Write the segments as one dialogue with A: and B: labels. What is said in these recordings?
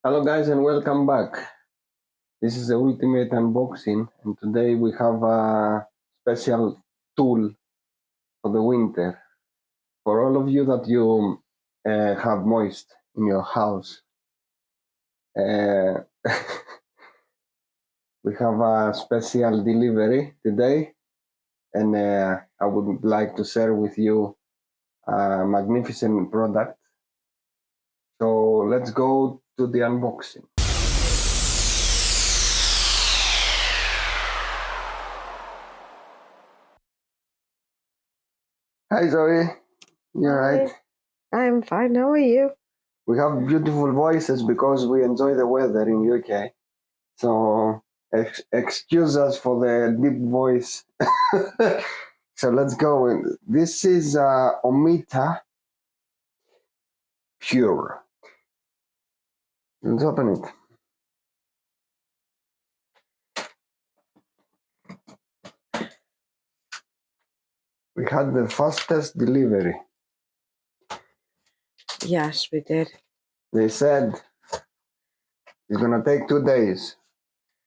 A: Hello guys and welcome back. This is the ultimate unboxing and today we have a special tool for the winter. For all of you that you have moist in your house, uh, we have a special delivery today and I would like to share with you a magnificent product. So let's go to the unboxing. Hi Zoe, you're right.
B: I'm fine. How are you?
A: We have beautiful voices because we enjoy the weather in UK. So excuse us for the deep voice. So let's go. This is Ometa Pure. Let's open it. We had the fastest delivery.
B: Yes, we did.
A: They said it's gonna take 2 days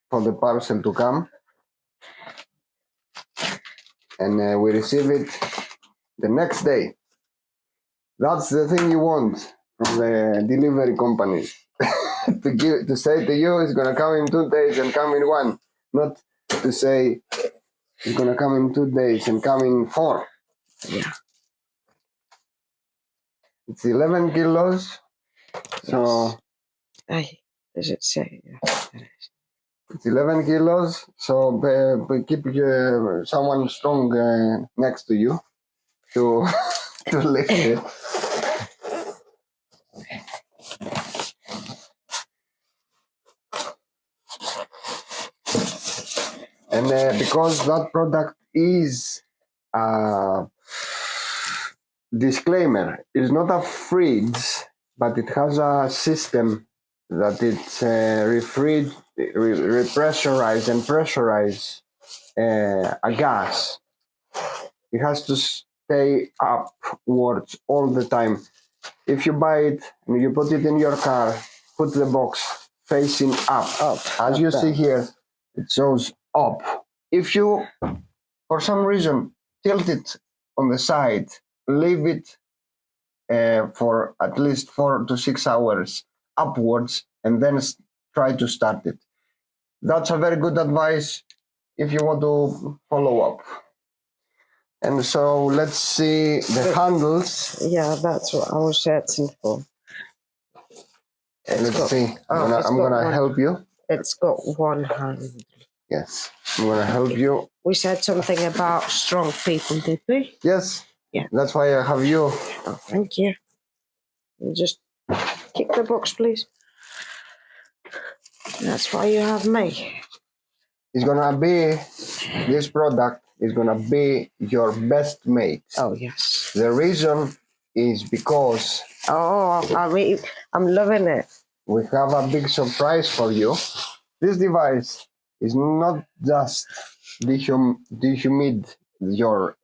A: for the parcel to come, and we receive it the next day. That's the thing you want from the delivery companies. to say to you it's gonna come in 2 days and come in 1, not to say it's gonna come in 2 days and come in 4.
B: Yeah.
A: It's 11 kilos. So
B: does it say? Yeah, it is.
A: it's 11 kilos. So keep someone strong next to you to to lift it. And because that product is disclaimer, it's not a fridge, but it has a system that it's repressurize and pressurize a gas. It has to stay upwards all the time. If you buy it and you put it in your car, put the box facing up. As you see here, it shows up. If you, for some reason, tilt it on the side, leave it for at least 4 to 6 hours upwards, and then try to start it. That's a very good advice if you want to follow up. And so let's see the handles.
B: Yeah, that's what I was searching for.
A: Let's see. I'm gonna help you.
B: It's got one hand.
A: Yes, I'm gonna help you.
B: We said something about strong people, did we?
A: Yes.
B: Yeah.
A: That's why I have you.
B: Oh, thank you. Just kick the box, please. That's why you have me.
A: It's gonna be, this product is gonna be your best mate.
B: Oh, yes.
A: The reason is because
B: I'm loving it.
A: We have a big surprise for you. This device is not just dehumid your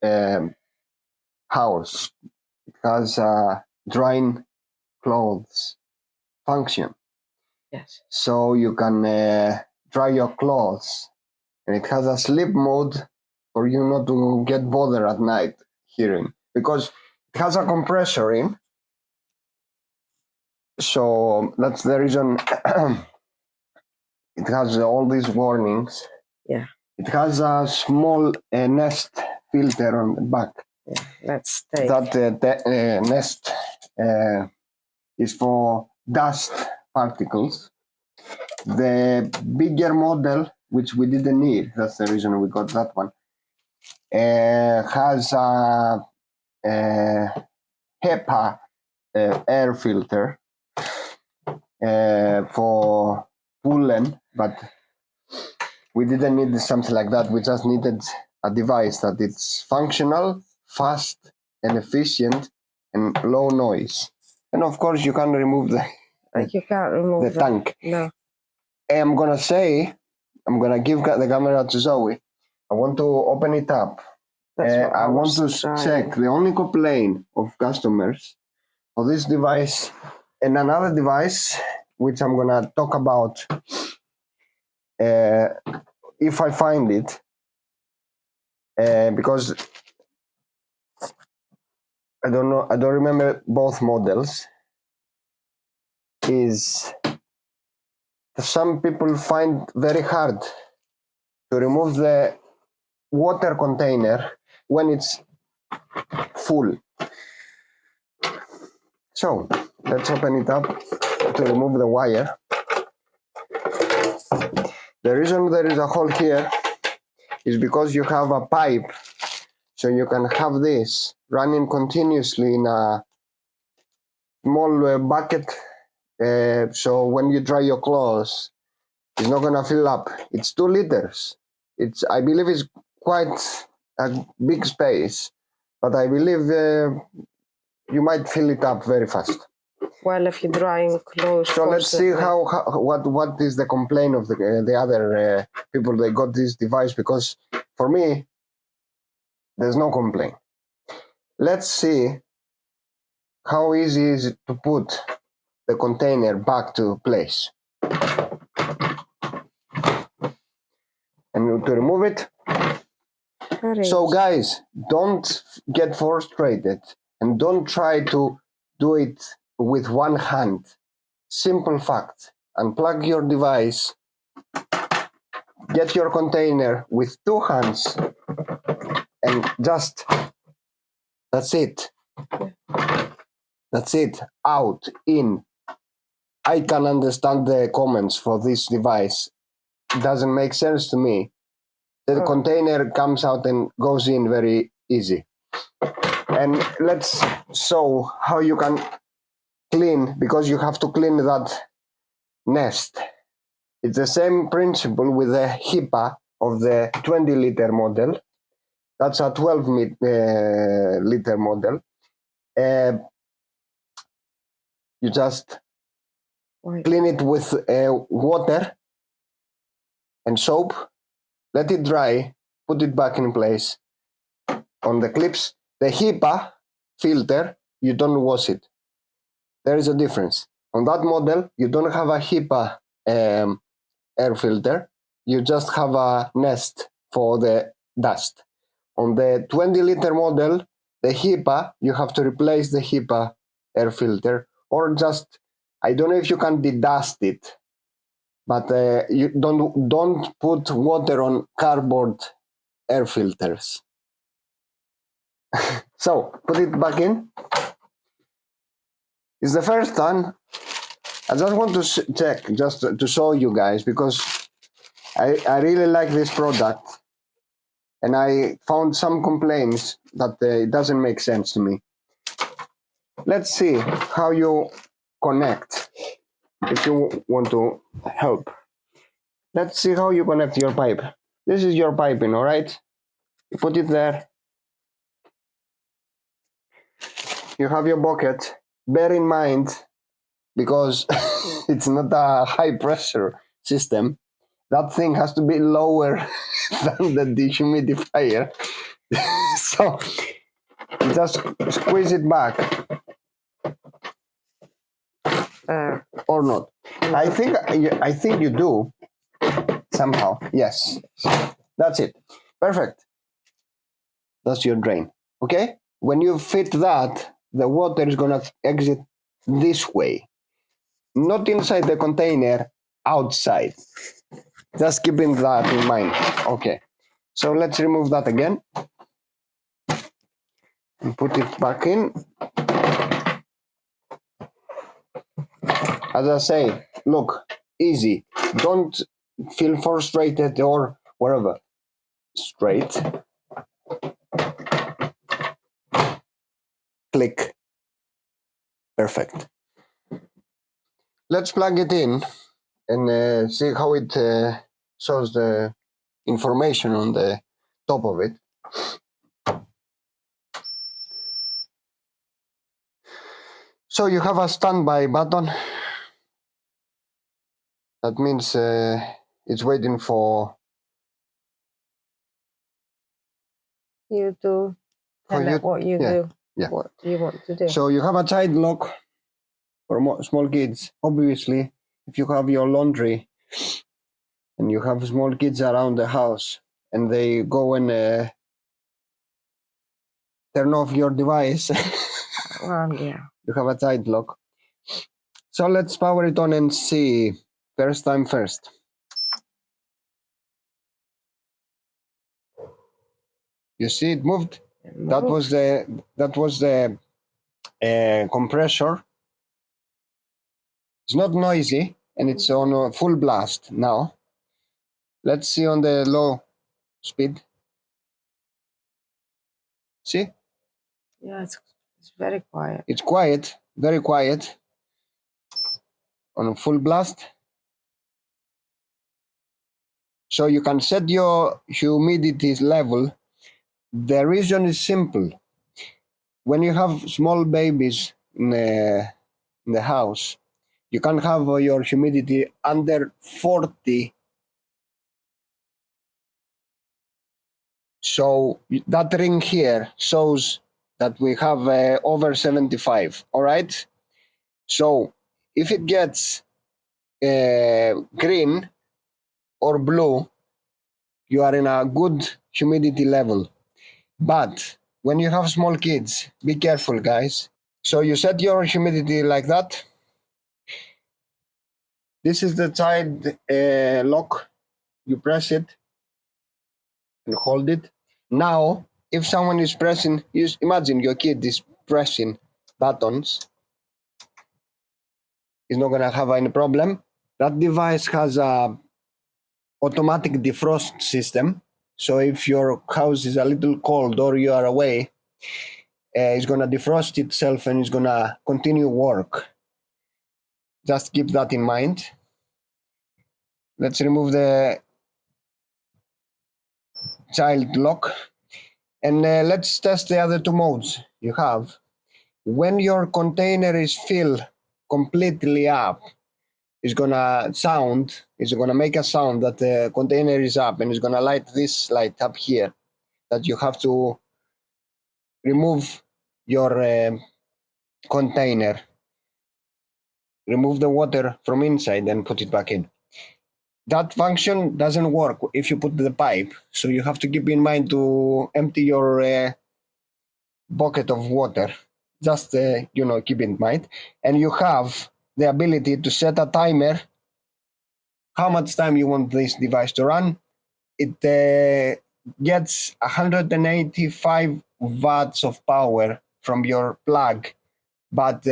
A: house. It has a drying clothes function.
B: Yes.
A: So you can dry your clothes, and it has a sleep mode for you not to get bothered at night hearing, because it has a compressor in. So that's the reason it has all these warnings.
B: Yeah.
A: It has a small nest filter on the back.
B: Yeah, let's take
A: That nest is for dust particles. The bigger model, which we didn't need, that's the reason we got that one, has a HEPA air filter for pollen, but we didn't need something like that. We just needed a device that it's functional, fast, and efficient, and low noise. And of course, you can't remove the tank.
B: No.
A: I'm gonna give the camera to Zoe. I want to open it up. I want to check the only complaint of customers for this device and another device which I'm gonna talk about if I find it, because I don't remember both models. Is some people find very hard to remove the water container when it's full. So let's open it up to remove the wire. The reason there is a hole here is because you have a pipe, so you can have this running continuously in a small bucket, so when you dry your clothes, it's not gonna fill up. It's 2 liters. I believe it's quite a big space, but I believe you might fill it up very fast.
B: Well, if you're drying clothes.
A: So let's see what is the complaint of the other people that got this device, because for me, there's no complaint. Let's see how easy is it to put the container back to place. And to remove it. So guys, don't get frustrated and don't try to do it with one hand. Simple fact. Unplug your device, get your container with 2 hands, and just, that's it. That's it. Out, in. I can understand the comments for this device. It doesn't make sense to me. The container comes out and goes in very easy. And let's show how you can clean, because you have to clean that nest. It's the same principle with the HEPA of the 20-liter model. That's a 12-liter model. You just clean it with water and soap, let it dry, put it back in place on the clips. The HEPA filter, you don't wash it. There is a difference. On that model, you don't have a HEPA air filter. You just have a nest for the dust. On the 20-liter model, the HEPA, you have to replace the HEPA air filter, or just, I don't know if you can dedust it, but you don't put water on cardboard air filters. So put it back in. It's the first time. I just want to check, just to show you guys, because I really like this product, and I found some complaints that it doesn't make sense to me. Let's see how you connect, if you want to help. Let's see how you connect your pipe. This is your piping, all right? You put it there. You have your bucket. Bear in mind, because it's not a high pressure system, that thing has to be lower than the dehumidifier. So just squeeze it back. Or not. I think you do somehow. Yes. That's it. Perfect. That's your drain. Okay? When you fit that, the water is gonna exit this way. Not inside the container, outside. Just keeping that in mind. Okay. So let's remove that again. And put it back in. As I say, look, easy. Don't feel frustrated or whatever. Straight. Click. Perfect. Let's plug it in and see how it shows the information on the top of it. So you have a standby button. That means it's waiting for
B: you to tell it what you do.
A: Yeah.
B: What you want to do.
A: So you have a child lock for small kids, obviously. if you have your laundry and you have small kids around the house and they go and turn off your device,
B: Well, yeah.
A: you have a child lock. So let's power it on and see. First time first. You see it moved? That was the compressor. It's not noisy and it's on a full blast now. Let's see on the low speed. See?
B: Yeah, it's very quiet.
A: It's quiet, very quiet. On full blast. So you can set your humidity level. The reason is simple. When you have small babies in the house, you can have your humidity under 40. So that ring here shows that we have over 75. All right. So if it gets green or blue, you are in a good humidity level. But when you have small kids, be careful, guys. So you set your humidity like that. This is the child lock. You press it and hold it. Now, if someone is pressing, imagine your kid is pressing buttons. He's not going to have any problem. That device has a automatic defrost system. So if your house is a little cold or you are away, it's going to defrost itself and it's going to continue work. Just keep that in mind. Let's remove the child lock and let's test the other two modes you have. When your container is filled completely up, it's gonna make a sound that the container is up, and it's gonna light this light up here that you have to remove your container, remove the water from inside and put it back in. That function doesn't work if you put the pipe, so you have to keep in mind to empty your bucket of water. Just keep in mind, and you have the ability to set a timer how much time you want this device to run. It gets 185 watts of power from your plug, but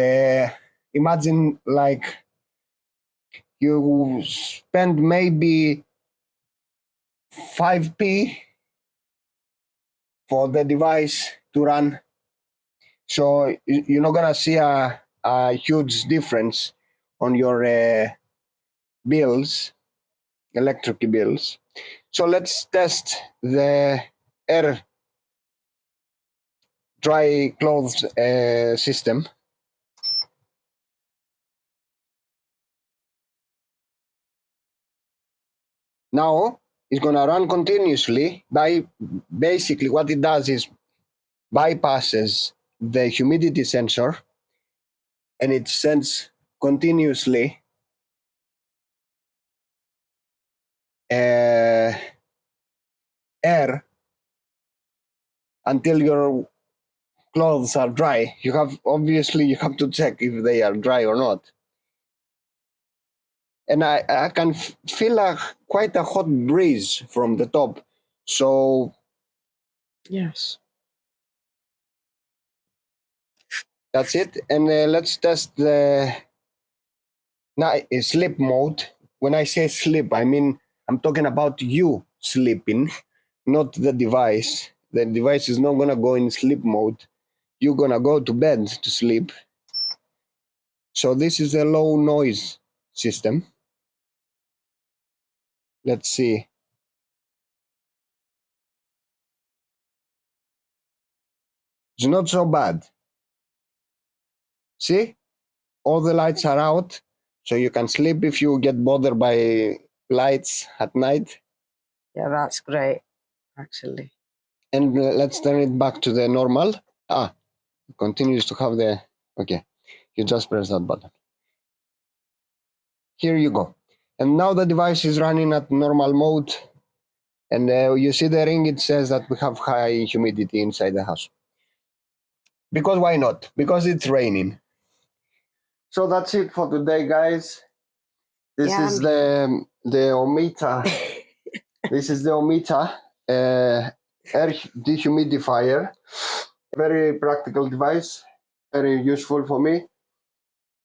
A: imagine like you spend maybe 5p for the device to run, so you're not gonna see a huge difference on your bills, electric bills. So let's test the air dry clothes system. Now it's gonna run continuously. Basically what it does is bypasses the humidity sensor and it sends continuously air until your clothes are dry. You have to check if they are dry or not. And I can feel quite a hot breeze from the top. So
B: Yes.
A: that's it. And let's test the sleep mode. When I say sleep, I mean I'm talking about you sleeping, not the device. The device is not gonna go in sleep mode. You're gonna go to bed to sleep. So this is a low noise system. Let's see. It's not so bad. See? All the lights are out, so you can sleep if you get bothered by lights at night.
B: Yeah, that's great, actually.
A: And let's turn it back to the normal. It continues to have the... Okay, you just press that button. here you go. And now the device is running at normal mode. And you see the ring, it says that we have high humidity inside the house. Because why not? Because it's raining. So that's it for today, guys. This is the Ometa. This is the Ometa air dehumidifier. Very practical device. Very useful for me.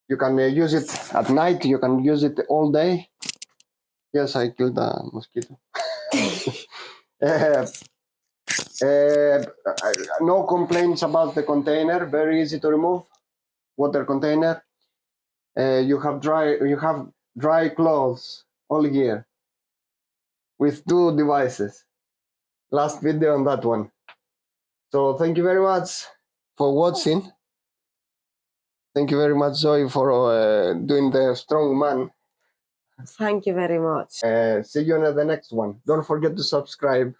A: You can use it at night. You can use it all day. Yes, I killed a mosquito. No complaints about the container. Very easy to remove. Water container. You have dry clothes all year with 2 devices. Last video on that one. So thank you very much for watching. Thank you very much, Zoe, for doing the strong man.
B: Thank you very much.
A: See you in the next one. Don't forget to subscribe.